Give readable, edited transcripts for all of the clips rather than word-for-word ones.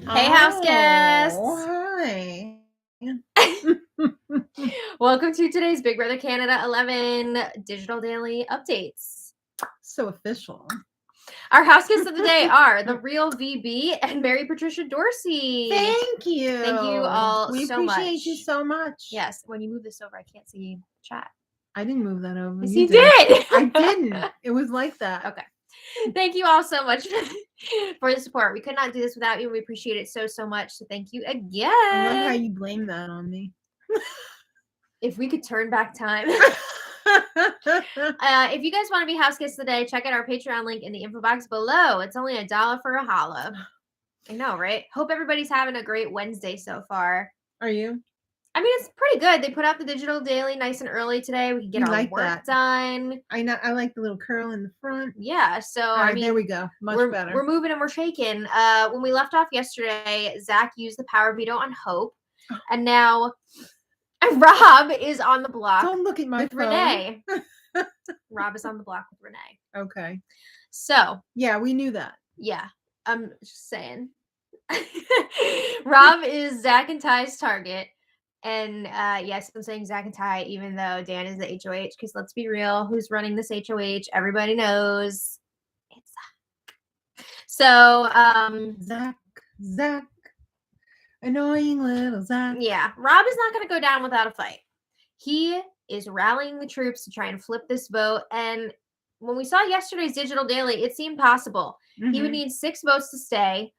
Hey, house guests! Hi. Welcome to today's Big Brother Canada 11 Digital Daily Updates. So official. Our house guests of the day are the real VB and Mary Patricia Dorsey. Thank you. Thank you all we so much. We appreciate you so much. Yes, when you move this over, I can't see chat. I didn't move that over. Yes, you did. I didn't. It was like that. Okay. Thank you all so much for the support. We could not do this without you. We appreciate it so much. So thank you again. I love how you blame that on me. If we could turn back time. If you guys want to be house guests today, check out our Patreon link in the info box below. It's only $1 for a holla. I know, right? Hope everybody's having a great Wednesday so far. Are you? I mean, it's pretty good. They put out the digital daily nice and early today. We can get our work done. I know. I like the little curl in the front. Yeah. So I mean, there we go. Much better. We're moving and we're shaking. When we left off yesterday, Zach used the power veto on Hope, and now Rob is on the block. Don't look at my with phone. Renee. Rob is on the block with Renee. Okay. So yeah, we knew that. Yeah, I'm just saying. Rob is Zach and Ty's target. And yes, I'm saying Zach and Ty, even though Dan is the HOH, because let's be real, who's running this HOH? Everybody knows it's Zach. So Zach, annoying little Zach. Yeah, Rob is not going to go down without a fight. He is rallying the troops to try and flip this vote. And when we saw yesterday's digital daily, it seemed possible. Mm-hmm. He would need 6 votes to stay.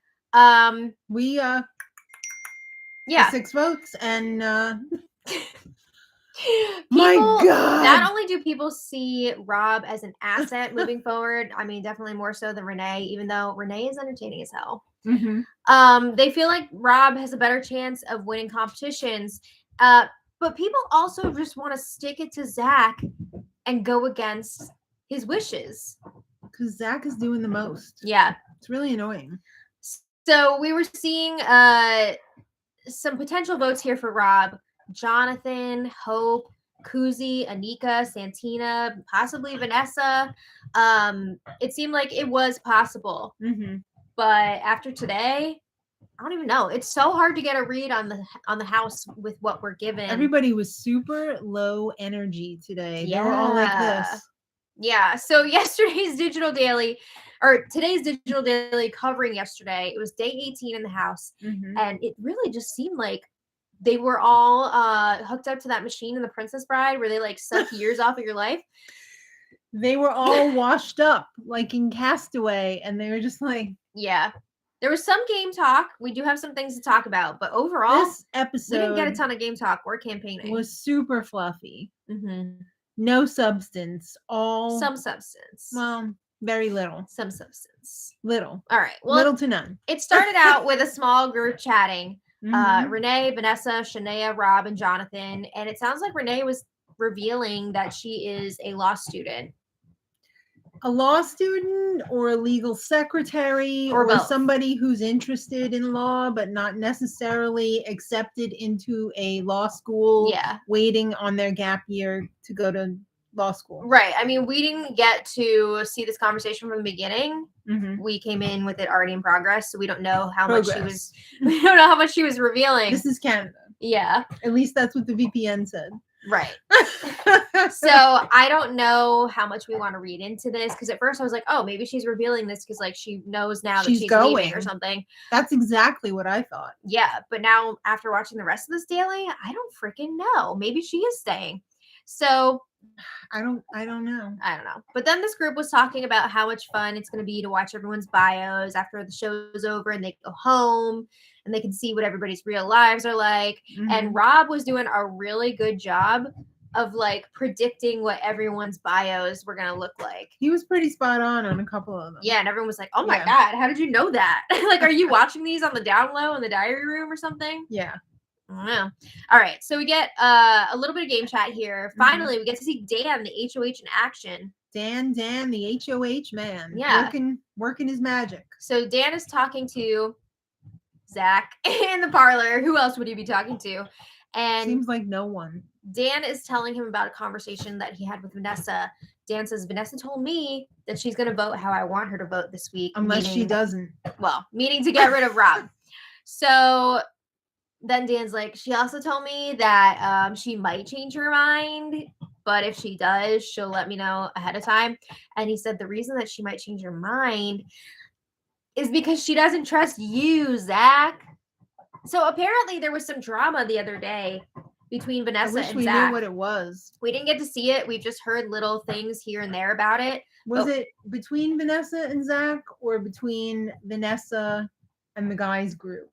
Yeah, 6 votes, and people, my God! Not only do people see Rob as an asset moving forward, I mean, definitely more so than Renee, even though Renee is entertaining as hell. Mm-hmm. They feel like Rob has a better chance of winning competitions, but people also just want to stick it to Zach and go against his wishes. Because Zach is doing the most. Yeah, it's really annoying. So we were seeing some potential votes here for Rob: Jonathan, Hope, Kuzi, Anika, Santina, possibly Vanessa. It seemed like it was possible. Mm-hmm. But after today, I don't even know. It's so hard to get a read on the house with what we're given. Everybody was super low energy today. Yeah. They were all like this. Yeah. So today's digital daily covering yesterday, it was day 18 in the house. Mm-hmm. And it really just seemed like they were all hooked up to that machine in The Princess Bride where they like suck years off of your life. They were all washed up like in Castaway, and they were just like, yeah. There was some game talk. We do have some things to talk about, but overall, this episode we didn't get a ton of game talk or campaigning. It was super fluffy. Mm-hmm. No substance. Some substance. Well, very little. Some substance. Little. All right. Well, little to none. It started out with a small group chatting. Mm-hmm. Renee, Vanessa, Shania, Rob, and Jonathan. And it sounds like Renee was revealing that she is a law student. A law student or a legal secretary or somebody who's interested in law but not necessarily accepted into a law school, waiting on their gap year to go to law school. Right. I mean, we didn't get to see this conversation from the beginning. Mm-hmm. We came in with it already in progress, so we don't know how much she was we don't know how much she was revealing. This is Canada. Yeah. At least that's what the VPN said. Right. So I don't know how much we want to read into this, because at first I was like, oh, maybe she's revealing this because like she knows now that she's going leaving or something. That's exactly what I thought. Yeah, but now after watching the rest of this daily, I don't freaking know. Maybe she is staying. So I don't know. But then this group was talking about how much fun it's going to be to watch everyone's bios after the show's over and they go home and they can see what everybody's real lives are like. Mm-hmm. And Rob was doing a really good job of like predicting what everyone's bios were going to look like. He was pretty spot on a couple of them. Yeah. And everyone was like, oh my God, how did you know that? Like, are you watching these on the down low in the diary room or something? Yeah. I don't know. All right, so we get a little bit of game chat here. Finally, we get to see Dan, the HOH in action. Dan, the HOH man. Yeah. Working his magic. So Dan is talking to Zach in the parlor. Who else would he be talking to? And seems like no one. Dan is telling him about a conversation that he had with Vanessa. Dan says, Vanessa told me that she's going to vote how I want her to vote this week. Unless she doesn't. Well, meaning to get rid of Rob. So then Dan's like, she also told me that she might change her mind, but if she does, she'll let me know ahead of time. And he said the reason that she might change her mind is because she doesn't trust you, Zach. So apparently there was some drama the other day between Vanessa and Zach. I wish we knew what it was. We didn't get to see it. We've just heard little things here and there about it. Was it between Vanessa and Zach or between Vanessa and the guys group?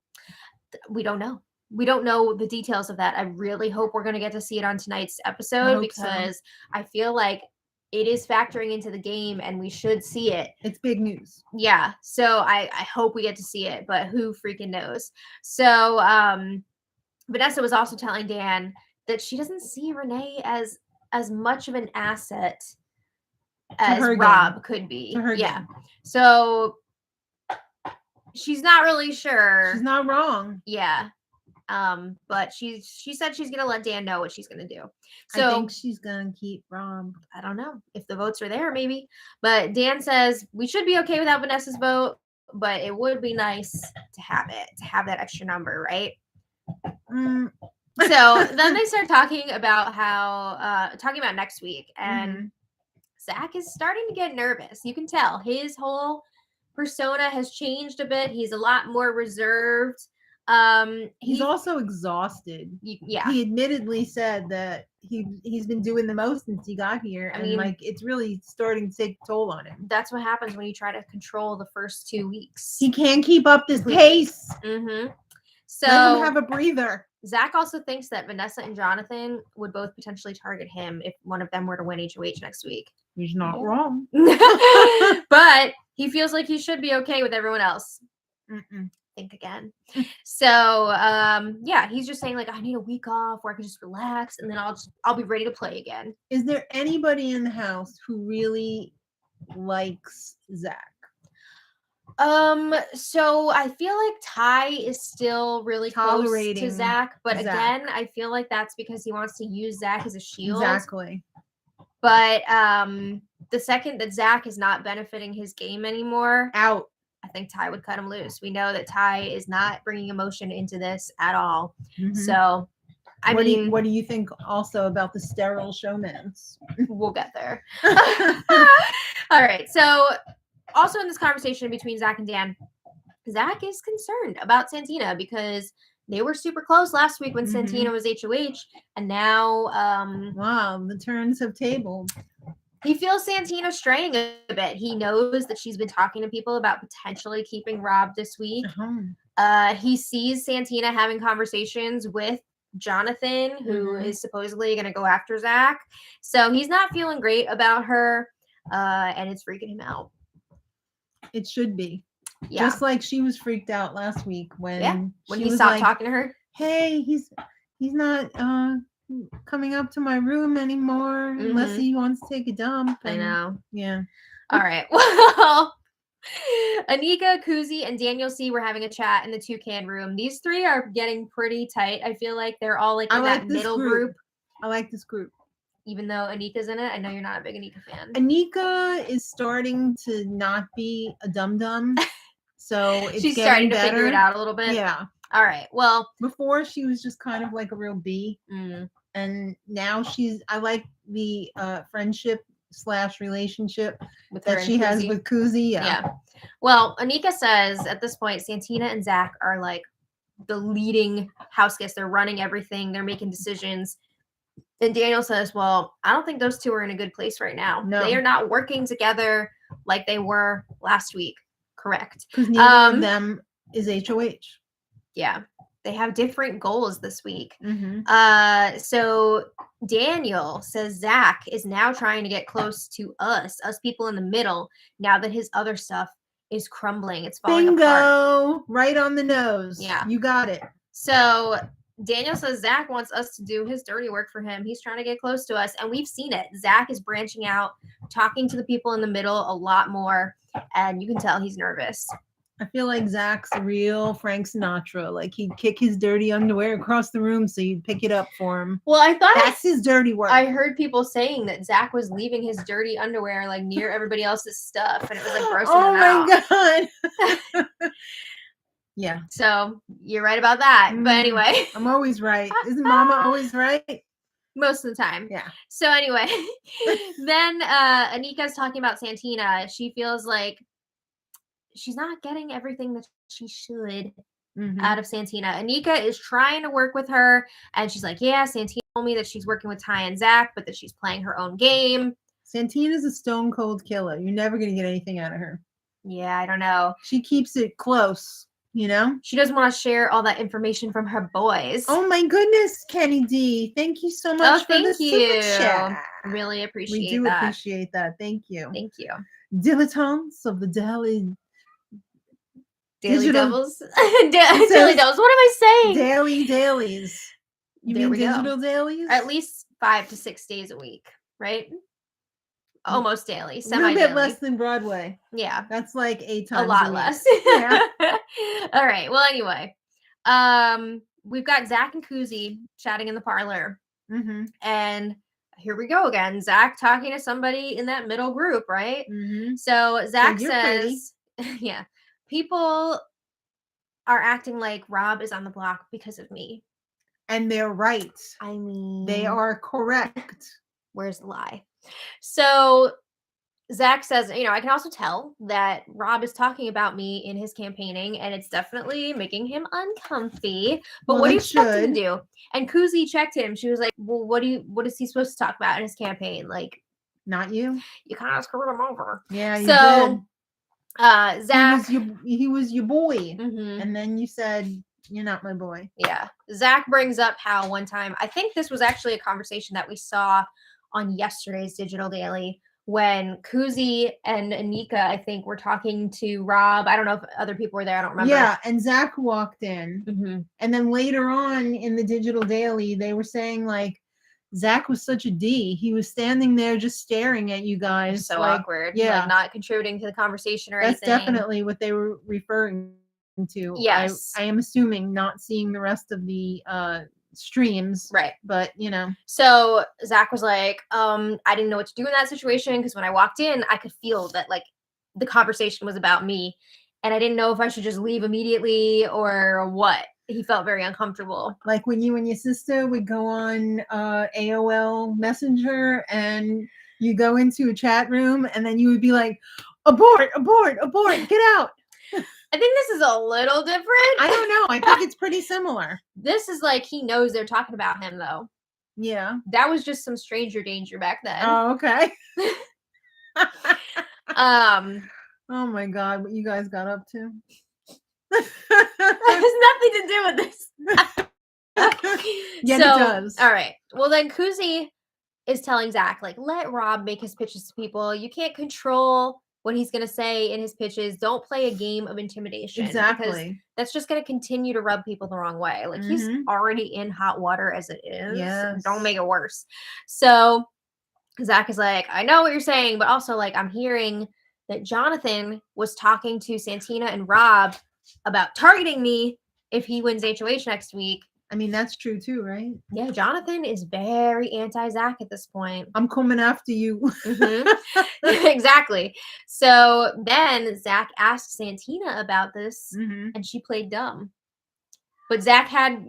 We don't know. We don't know the details of that. I really hope we're going to get to see it on tonight's episode because I feel like it is factoring into the game and we should see it. It's big news. Yeah. So I hope we get to see it, but who freaking knows? So Vanessa was also telling Dan that she doesn't see Renee as much of an asset as Rob could be. Yeah. So she's not really sure. She's not wrong. Yeah. But she said she's gonna let Dan know what she's gonna do. So I think she's gonna keep Rob. I don't know if the votes are there, maybe. But Dan says we should be okay without Vanessa's vote, but it would be nice to have that extra number, right? So then they start talking about next week, and Zach is starting to get nervous. You can tell his whole persona has changed a bit. He's a lot more reserved. He's also exhausted. Yeah. He admittedly said that he's been doing the most since he got here. I mean, like, it's really starting to take a toll on him. That's what happens when you try to control the first 2 weeks. He can't keep up this pace. So let him have a breather. Zach also thinks that Vanessa and Jonathan would both potentially target him if one of them were to win HOH next week. He's not wrong. But he feels like he should be okay with everyone else. Think again. So yeah, he's just saying like, I need a week off where I can just relax and then I'll be ready to play again. Is there anybody in the house who really likes Zach? So I feel like Ty is still really close to Zach, but again, I feel like that's because he wants to use Zach as a shield. Exactly. But the second that Zach is not benefiting his game anymore, I think Ty would cut him loose. We know that Ty is not bringing emotion into this at all. So, what do you think also about the sterile showmans? We'll get there. All right. So, also in this conversation between Zach and Dan, Zach is concerned about Santina because they were super close last week when Santina was HOH, and now wow, the turns have tabled. He feels Santina straying a bit. He knows that she's been talking to people about potentially keeping Rob this week. He sees Santina having conversations with Jonathan, who is supposedly going to go after Zach. So he's not feeling great about her, and it's freaking him out. It should be. Yeah. Just like she was freaked out last week when he stopped talking to her. Hey, he's not coming up to my room anymore unless he wants to take a dump. I know. Yeah. All right. Well, Anika, Kuzi, and Daniel C were having a chat in the BBCAN room. These three are getting pretty tight. I feel like they're all like in that middle group. I like this group. Even though Anika's in it, I know you're not a big Anika fan. Anika is starting to not be a dum-dum. So she's starting to figure it out a little bit. Yeah. All right. Well, before she was just kind of like a real B. And now I like the friendship / relationship that she has with Kuzi. Yeah. Well, Anika says at this point, Santina and Zach are like the leading house guests. They're running everything. They're making decisions. And Daniel says, well, I don't think those two are in a good place right now. No. They are not working together like they were last week. Correct. Because neither of them is HOH. Yeah. They have different goals this week. So Daniel says Zach is now trying to get close to us people in the middle, now that his other stuff is crumbling. It's falling apart. Right on the nose. Yeah. You got it. So Daniel says Zach wants us to do his dirty work for him. He's trying to get close to us, and we've seen it. Zach is branching out, talking to the people in the middle a lot more, and you can tell he's nervous. I feel like Zach's a real Frank Sinatra. Like, he'd kick his dirty underwear across the room so you'd pick it up for him. Well, I thought that's his dirty work. I heard people saying that Zach was leaving his dirty underwear like near everybody else's stuff, and it was like grossing them out. Oh my god! Yeah. So you're right about that. But anyway. I'm always right. Isn't Mama always right? Most of the time. Yeah. So anyway, then Anika's talking about Santina. She feels like she's not getting everything that she should out of Santina. Anika is trying to work with her, and she's like, yeah, Santina told me that she's working with Ty and Zach, but that she's playing her own game. Santina's a stone cold killer. You're never going to get anything out of her. Yeah, I don't know. She keeps it close, you know? She doesn't want to share all that information from her boys. Oh my goodness, Kenny D. Thank you so much for the super chat. Really appreciate that. We do appreciate that. Thank you. Thank you. Dilettantes of the Daily Devils. Daily Devils. What am I saying? Dailies. You mean digital dailies? At least 5 to 6 days a week, right? Almost daily. A little bit less than Broadway. Yeah. That's like 8 times a lot less. Yeah. All right. Well, anyway, we've got Zach and Kuzi chatting in the parlor. And here we go again. Zach talking to somebody in that middle group, right? So Zach says, yeah, people are acting like Rob is on the block because of me. And they're right. I mean, they are correct. Where's the lie? So Zach says, I can also tell that Rob is talking about me in his campaigning, and it's definitely making him uncomfy. But what do you expect him to do? And Kuzi checked him. She was like, well, what is he supposed to talk about in his campaign? Like, not you. You kind of screwed him over. Yeah, you did. Zach, he was your boy. And then you said, you're not my boy. Yeah. Zach brings up how one time, I think this was actually a conversation that we saw on yesterday's Digital Daily, when Kuzi and Anika, I think, were talking to Rob. I don't know if other people were there. I don't remember. Yeah, and Zach walked in. And then later on in the Digital Daily, they were saying, like, Zach was such a D. He was standing there just staring at you guys. So awkward. Yeah. Like, not contributing to the conversation or anything. That's definitely what they were referring to. Yes. I am assuming, not seeing the rest of the streams, right? But so Zach was like, I didn't know what to do in that situation, because when I walked in, I could feel that, like, the conversation was about me, and I didn't know if I should just leave immediately or what. He felt very uncomfortable. Like when you and your sister would go on AOL Messenger and you go into a chat room, and then you would be like, abort, get out. I think this is a little different. I don't know. I think it's pretty similar. This is like he knows they're talking about him, though. Yeah. That was just some stranger danger back then. Oh, okay. Oh my God, what you guys got up to? That has nothing to do with this. Yeah, so, it does. All right. Well, then Kuzi is telling Zach, like, let Rob make his pitches to people. You can't control what he's going to say in his pitches. Don't play a game of intimidation. Exactly. Because that's just going to continue to rub people the wrong way. Like, he's already in hot water as it is. Yes. Don't make it worse. So Zach is like, I know what you're saying, but also, like, I'm hearing that Jonathan was talking to Santina and Rob about targeting me if he wins HOH next week. I mean, that's true too, right? Yeah, Jonathan is very anti-Zach at this point. I'm coming after you. Exactly. So then Zach asked Santina about this, and she played dumb. But Zach had,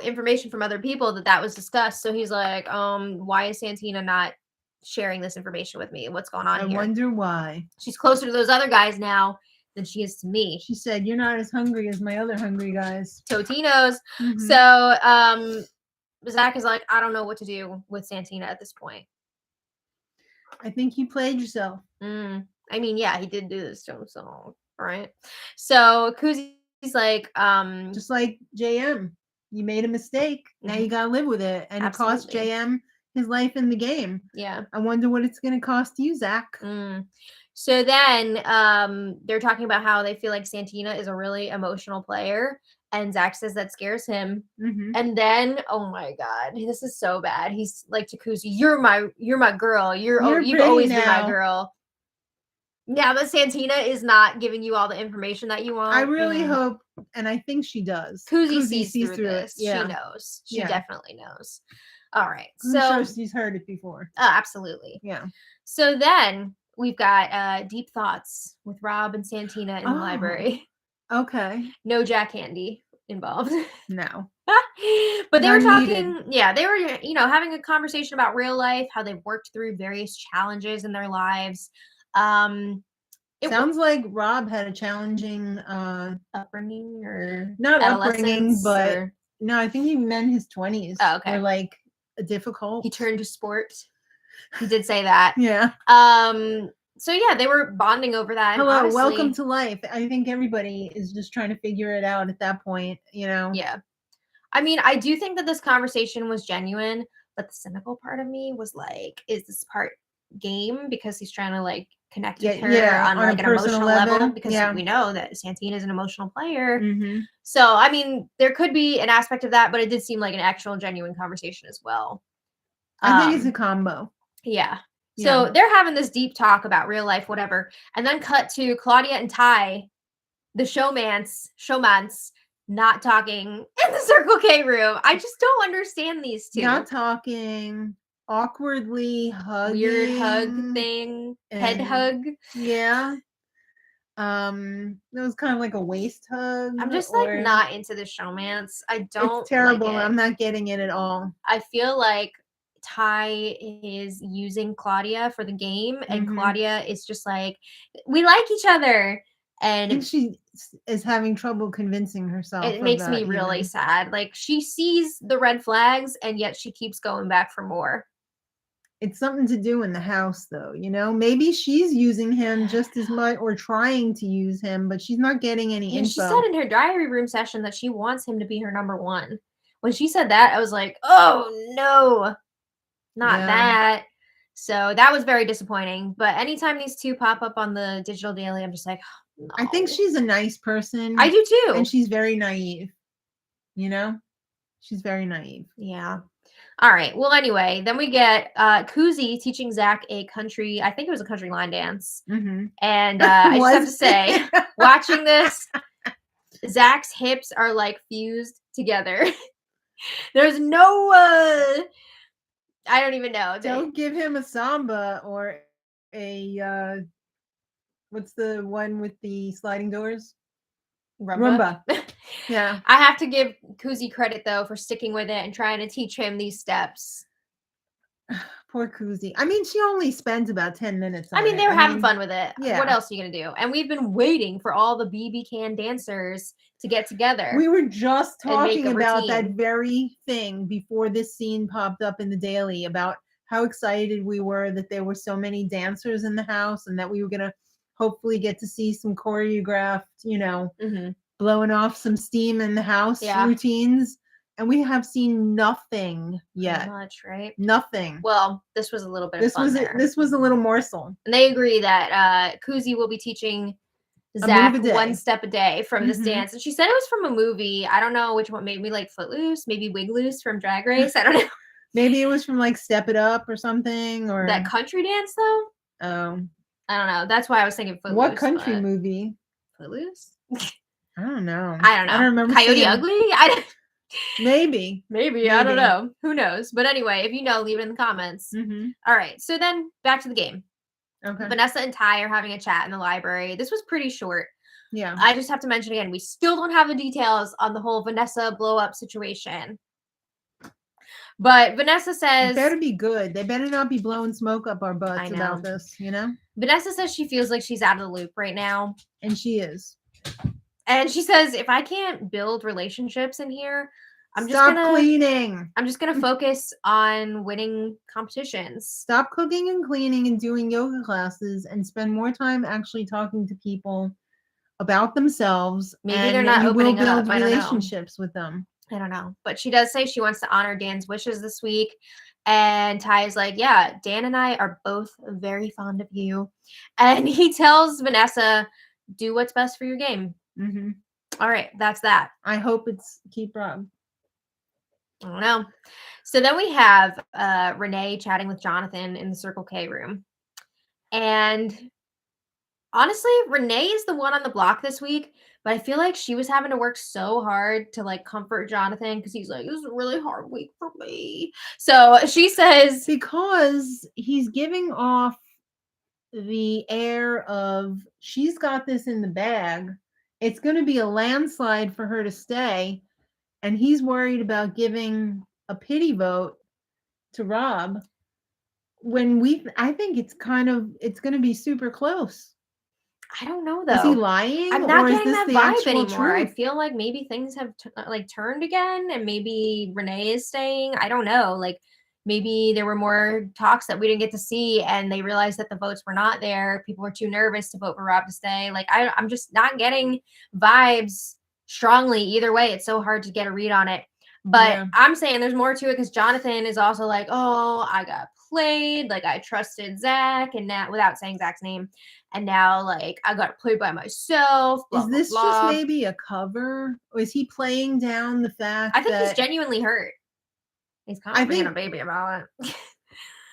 information from other people that was discussed. So he's like, why is Santina not sharing this information with me? What's going on here? I wonder why. She's closer to those other guys now than she is to me. She said, you're not as hungry as my other hungry guys. Totinos. So Zach is like, I don't know what to do with Santina at this point. I think you played yourself. I mean, yeah, he did do this to himself, right? So Kuzi's like, just like JM, you made a mistake. Now you gotta live with it. And Absolutely. It cost JM his life in the game. Yeah. I wonder what it's gonna cost you, Zach. So then they're talking about how they feel like Santina is a really emotional player, and Zach says that scares him. And then, oh my God, this is so bad. He's like to Kuzi, you're my girl. You've always been my girl. Now that Santina is not giving you all the information that you want. I really hope, and I think she does. Kuzi sees through this. Yeah. She knows. She definitely knows. All right. I'm sure she's heard it before. Absolutely. Yeah. So then we've got deep thoughts with Rob and Santina in the library. Okay. No Jack Candy involved. No. But they were talking, they were, having a conversation about real life, how they've worked through various challenges in their lives. Sounds like Rob had a challenging upbringing, or not upbringing, but no, I think he meant his 20s. Oh, okay. Were like difficult. He turned to sport. He did say that. Yeah. So yeah, they were bonding over that. Hello, honestly, welcome to life. I think everybody is just trying to figure it out at that point, Yeah. I mean, I do think that this conversation was genuine, but the cynical part of me was like, is this part game? Because he's trying to like connect with her on like an emotional level, because we know that Santina is an emotional player. Mm-hmm. So, I mean, there could be an aspect of that, but it did seem like an actual genuine conversation as well. I think it's a combo. Yeah. So they're having this deep talk about real life, whatever. And then cut to Claudia and Ty, the showmans, not talking in the Circle K room. I just don't understand these two. Not talking, awkwardly hugging. Weird hug thing. Head hug. Yeah. It was kind of like a waist hug. I'm just like not into the showmance. I don't. It's terrible. Like it. I'm not getting it at all. I feel like Ty is using Claudia for the game, and Claudia is just like, we like each other. And she is having trouble convincing herself. It makes me really sad. Like, she sees the red flags, and yet she keeps going back for more. It's something to do in the house, though. Maybe she's using him just as much, or trying to use him, but she's not getting any info. She said in her diary room session that she wants him to be her number one. When she said that, I was like, oh no, not that. So that was very disappointing. But anytime these two pop up on the digital daily, I'm just like, oh, no. I think she's a nice person. I do too. And she's very naive. She's very naive. Yeah. All right. Well, anyway, then we get Kuzi teaching Zach I think it was a country line dance. Mm-hmm. And I just have to say, watching this, Zach's hips are like fused together. There's no, I don't even know. Don't give him a samba or a, what's the one with the sliding doors? Rumba. Yeah. I have to give Kuzi credit, though, for sticking with it and trying to teach him these steps. Poor Kuzi. I mean, she only spends about 10 minutes on they were having fun with it. Yeah. What else are you going to do? And we've been waiting for all the BBCAN dancers to get together. We were just talking about that very thing before this scene popped up in the daily, about how excited we were that there were so many dancers in the house, and that we were going to hopefully get to see some choreographed, blowing off some steam in the house routines. And we have seen nothing yet. Pretty much, right? Nothing. Well, this was a little bit of fun there. This was a little morsel. And they agree that Kuzi will be teaching Zach one step a day from this dance. And she said it was from a movie. I don't know which one. Maybe like Footloose, maybe Wig Loose from Drag Race. I don't know. Maybe it was from like Step It Up or something. Or that country dance, though? Oh. I don't know. That's why I was thinking Footloose. What country movie? Footloose? I don't know. I don't know. I don't remember. Coyote Ugly? Maybe. I don't know. Who knows? But anyway, if you know, leave it in the comments. All right. So then back to the game. Okay. Vanessa and Ty are having a chat in the library. This was pretty short. Yeah. I just have to mention again, we still don't have the details on the whole Vanessa blow up situation. But Vanessa says, it better be good. They better not be blowing smoke up our butts about this, Vanessa says she feels like she's out of the loop right now. And she is. And she says, if I can't build relationships in here, I'm just gonna focus on winning competitions. Stop cooking and cleaning and doing yoga classes, and spend more time actually talking to people about themselves. Maybe they're not opening up. I don't know. Relationships with them. I don't know. But she does say she wants to honor Dan's wishes this week. And Ty is like, yeah, Dan and I are both very fond of you. And he tells Vanessa, do what's best for your game. Mm-hmm. All right, that's that. I hope it's keep Rob. I don't know. So then we have Renee chatting with Jonathan in the Circle K room. And honestly, Renee is the one on the block this week, but I feel like she was having to work so hard to like comfort Jonathan, because he's like, this is a really hard week for me. So she says, because he's giving off the air of she's got this in the bag, it's going to be a landslide for her to stay. And he's worried about giving a pity vote to Rob when I think it's going to be super close. I don't know though. Is he lying? I'm not or getting is this that the vibe actual anymore. I truth? feel like maybe things have turned again, and maybe Renee is staying. I don't know. Like maybe there were more talks that we didn't get to see, and they realized that the votes were not there. People were too nervous to vote for Rob to stay. Like I'm just not getting vibes strongly either way. It's so hard to get a read on it. But I'm saying there's more to it because Jonathan is also like, oh, I got played. Like I trusted Zach, and now without saying Zach's name. And now, like, I got to play by myself. Blah, is this blah, just blah. maybe a cover? Or is he playing down the fact I think he's genuinely hurt. He's kind of being a baby about it.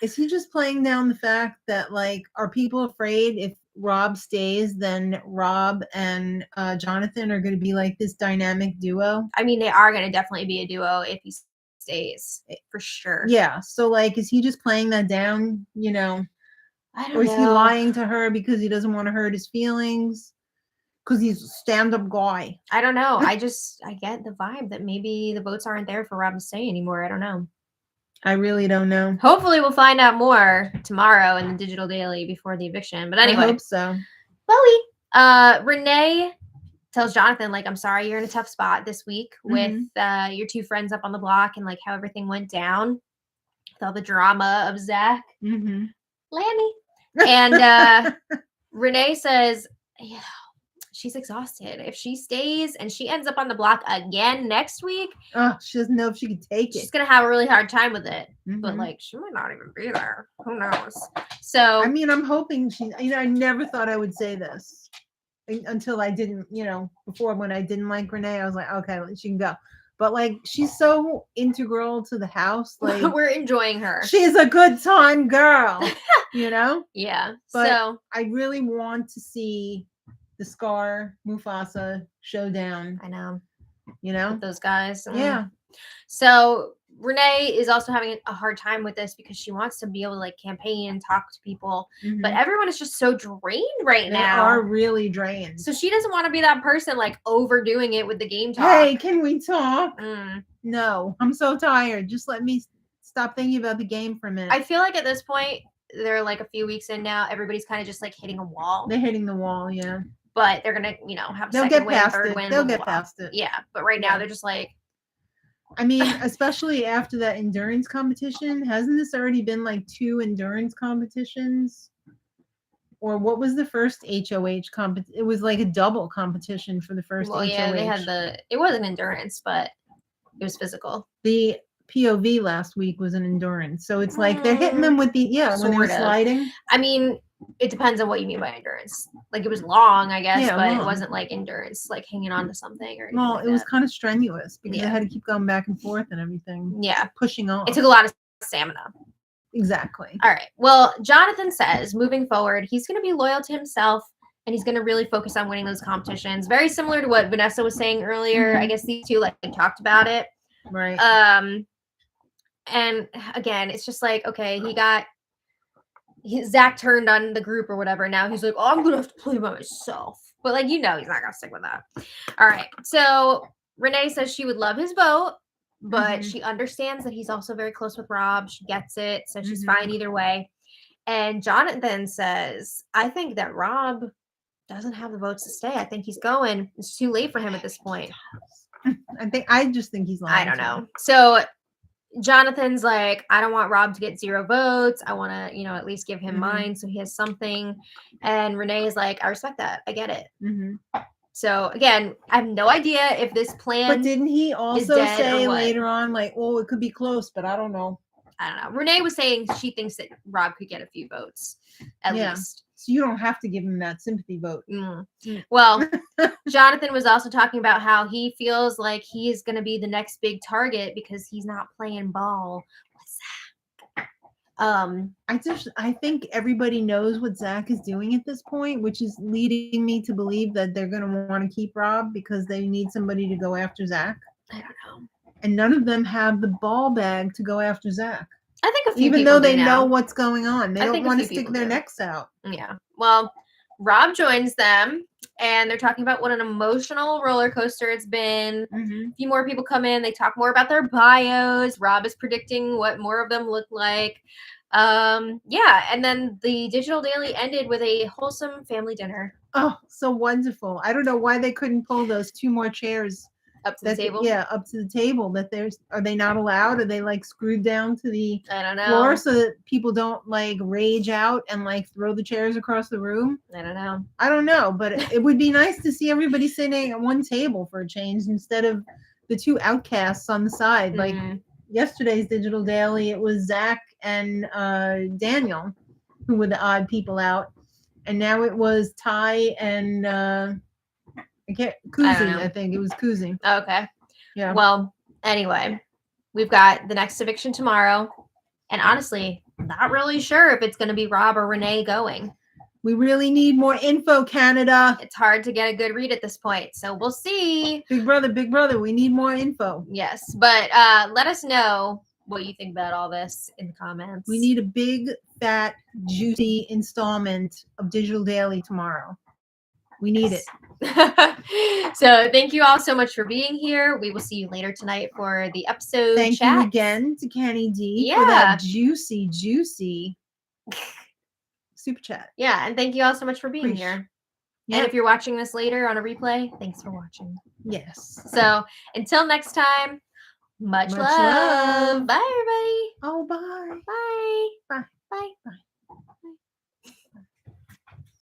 Is he just playing down the fact that, like, are people afraid if Rob stays, then Rob and Jonathan are going to be like this dynamic duo? I mean, they are going to definitely be a duo if he stays, for sure. Yeah. So, like, is he just playing that down, you know? I don't know. Or is he lying to her because he doesn't want to hurt his feelings? Because he's a stand-up guy. I don't know. I get the vibe that maybe the votes aren't there for Rob to stay anymore. I don't know. I really don't know. Hopefully we'll find out more tomorrow in the Digital Daily before the eviction. But anyway. I hope so. Chloe, Renee tells Jonathan, like, I'm sorry you're in a tough spot this week with your two friends up on the block and, like, how everything went down with all the drama of Zach. Lammy. And Renee says, yeah, she's exhausted. If she stays and she ends up on the block again next week, she doesn't know if she can take it. She's going to have a really hard time with it. But, like, she might not even be there. Who knows? So, I mean, I'm hoping I never thought I would say this until I didn't, before when I didn't like Renee, I was like, okay, she can go. But, like, she's so integral to the house. Like, we're enjoying her. She's a good time girl, Yeah. But so I really want to see the Scar Mufasa showdown. I know. With those guys. Yeah. So Renee is also having a hard time with this because she wants to be able to, like, campaign and talk to people. But everyone is just so drained right now. They are really drained. So she doesn't want to be that person, like, overdoing it with the game talk. Hey, can we talk? No, I'm so tired. Just let me stop thinking about the game for a minute. I feel like at this point, they're like a few weeks in now. Everybody's kind of just like hitting a wall. They're hitting the wall, yeah. But they're going to, have They'll second get win, past third it. win. They'll get past it. Yeah. But right now they're just like. I mean, especially after that endurance competition. Hasn't this already been like 2 endurance competitions? Or what was the first HOH competition? It was like a double competition for the first HOH. Yeah, they had it wasn't endurance, but it was physical. The POV last week was an endurance. So it's like they're hitting them with when they were sliding. I mean, it depends on what you mean by endurance. Like, it was long, I guess, but it wasn't like endurance, like hanging on to something or anything. Well, like it was kind of strenuous because they had to keep going back and forth and everything. Yeah. Pushing on. It took a lot of stamina. Exactly. All right. Well, Jonathan says moving forward, he's going to be loyal to himself and he's going to really focus on winning those competitions. Very similar to what Vanessa was saying earlier. I guess these two talked about it. Right. And again, it's just like, okay, Zach turned on the group or whatever. Now he's like, oh, I'm going to have to play by myself. But, like, he's not going to stick with that. All right. So Renee says she would love his vote, but she understands that he's also very close with Rob. She gets it. So she's fine either way. And Jonathan says, I think that Rob doesn't have the votes to stay. I think he's going. It's too late for him at this point. I just think he's lying. I don't know. So Jonathan's like, I don't want Rob to get 0 votes. I want to, at least give him mine so he has something. And Renee is like, I respect that. I get it. So again, I have no idea if this plan. But didn't he also say later on, like, oh, it could be close, but I don't know. I don't know. Renee was saying she thinks that Rob could get a few votes at least. So you don't have to give him that sympathy vote. Well, Jonathan was also talking about how he feels like he is going to be the next big target because he's not playing ball with Zach. I think everybody knows what Zach is doing at this point, which is leading me to believe that they're going to want to keep Rob because they need somebody to go after Zach. I don't know. And none of them have the ball bag to go after Zach. I think a few even though they know what's going on, they don't want to stick their necks out. Yeah. Well, Rob joins them and they're talking about what an emotional roller coaster it's been. A few more people come in. They talk more about their bios. Rob is predicting what more of them look like. Yeah, and then the Digital Daily ended with a wholesome family dinner. Oh, so wonderful. I don't know why they couldn't pull those 2 more chairs up to the table. Yeah, up to the table. Are they not allowed? Are they like screwed down to the I don't know. floor so that people don't like rage out and like throw the chairs across the room? I don't know. I don't know, but it would be nice to see everybody sitting at one table for a change instead of the 2 outcasts on the side. Like yesterday's Digital Daily, it was Zach and Daniel who were the odd people out, and now it was Ty and Kuzi. I think it was Kuzi. Okay. Yeah. Well, anyway, we've got the next eviction tomorrow, and honestly, not really sure if it's going to be Rob or Renee going. We really need more info, Canada. It's hard to get a good read at this point, so we'll see. Big brother, we need more info. Yes, but let us know what you think about all this in the comments. We need a big, fat, juicy installment of Digital Daily tomorrow. We need it. So thank you all so much for being here. We will see you later tonight for the episode. Thank you again to Kenny D for that juicy super chat. Yeah, and thank you all so much for being here. Yep. And if you're watching this later on a replay, thanks for watching. Yes. So until next time, much love. Bye, everybody. Oh, bye. Bye. Bye. Bye. Bye.